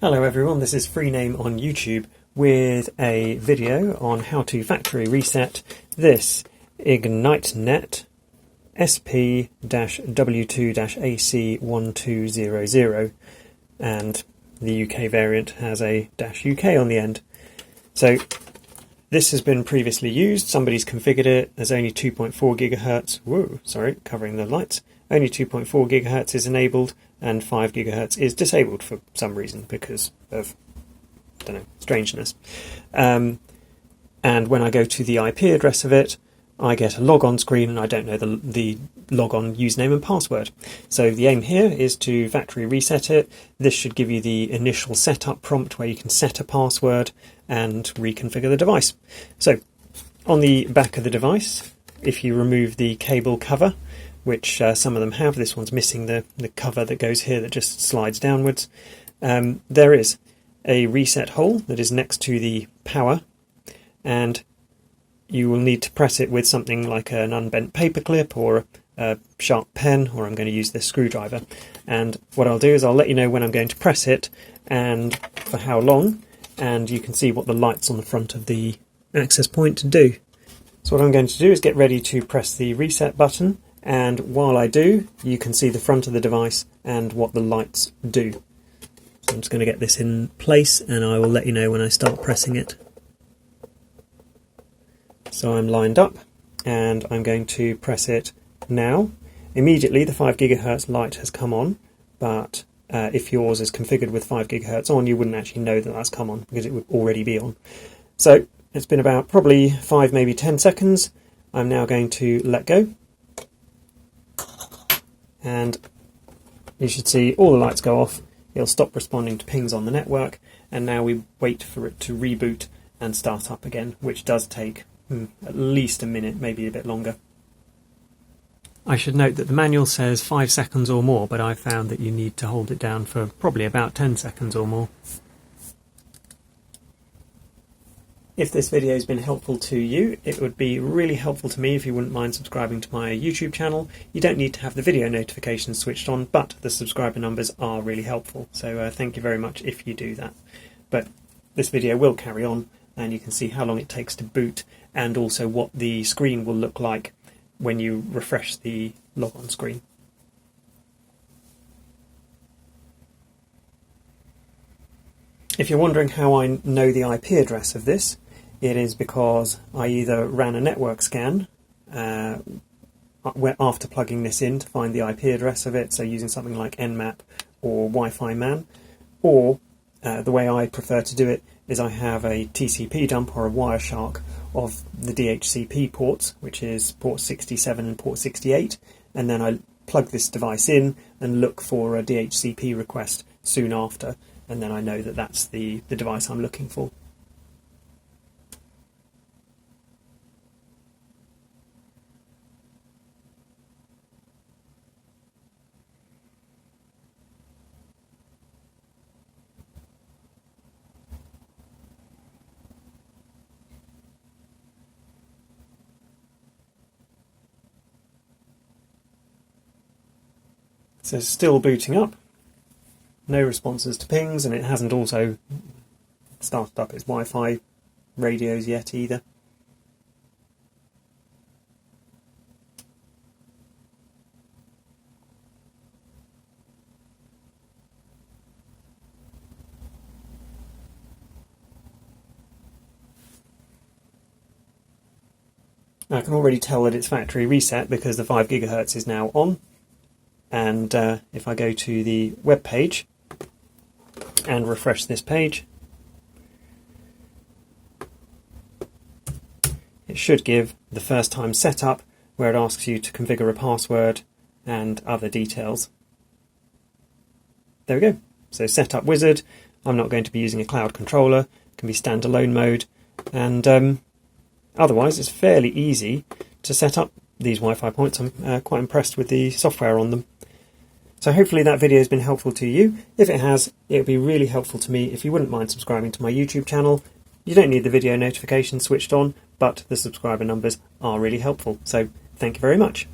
Hello everyone, this is Freename on YouTube with a video on how to factory reset this IgniteNet SP-W2-AC1200, and the UK variant has a -UK on the end. So this has been previously used, somebody's configured it, there's only 2.4 gigahertz, covering the lights, only 2.4 gigahertz is enabled and 5 gigahertz is disabled for some reason because of, I don't know, strangeness. And when I go to the IP address of it, I get a logon screen and I don't know the logon username and password. So the aim here is to factory reset it. This should give you the initial setup prompt where you can set a password and reconfigure the device. So on the back of the device, if you remove the cable cover, which some of them have, this one's missing the cover that goes here that just slides downwards, there is a reset hole that is next to the power, and you will need to press it with something like an unbent paperclip or a sharp pen, or I'm going to use this screwdriver. And what I'll do is I'll let you know when I'm going to press it and for how long, and you can see what the lights on the front of the access point do. So what I'm going to do is get ready to press the reset button, and while I do, you can see the front of the device and what the lights do. So I'm just going to get this in place and I will let you know when I start pressing it. So I'm lined up and I'm going to press it now. Immediately the 5 gigahertz light has come on, but if yours is configured with 5 gigahertz on, you wouldn't actually know that that's come on because it would already be on. So it's been about probably 5, maybe 10 seconds. I'm now going to let go. And you should see all the lights go off, it'll stop responding to pings on the network, and now we wait for it to reboot and start up again, which does take at least a minute, maybe a bit longer. I should note that the manual says 5 seconds or more, but I've found that you need to hold it down for probably about 10 seconds or more. If this video has been helpful to you, it would be really helpful to me if you wouldn't mind subscribing to my YouTube channel. You don't need to have the video notifications switched on, but the subscriber numbers are really helpful, so thank you very much if you do that. But this video will carry on, and you can see how long it takes to boot, and also what the screen will look like when you refresh the logon screen. If you're wondering how I know the IP address of this, it is because I either ran a network scan after plugging this in to find the IP address of it, so using something like Nmap or Wi-Fi Man, or the way I prefer to do it is I have a TCP dump or a Wireshark of the DHCP ports, which is port 67 and port 68, and then I plug this device in and look for a DHCP request soon after, and then I know that that's the device I'm looking for. So it's still booting up, no responses to pings, and it hasn't also started up its Wi-Fi radios yet either. I can already tell that it's factory reset because the 5 gigahertz is now on. And if I go to the web page and refresh this page, it should give the first time setup where it asks you to configure a password and other details. There we go. So setup wizard. I'm not going to be using a cloud controller. It can be standalone mode, and otherwise it's fairly easy to set up these Wi-Fi points. I'm quite impressed with the software on them. So hopefully that video has been helpful to you. If it has, it would be really helpful to me if you wouldn't mind subscribing to my YouTube channel. You don't need the video notifications switched on, but the subscriber numbers are really helpful. So thank you very much.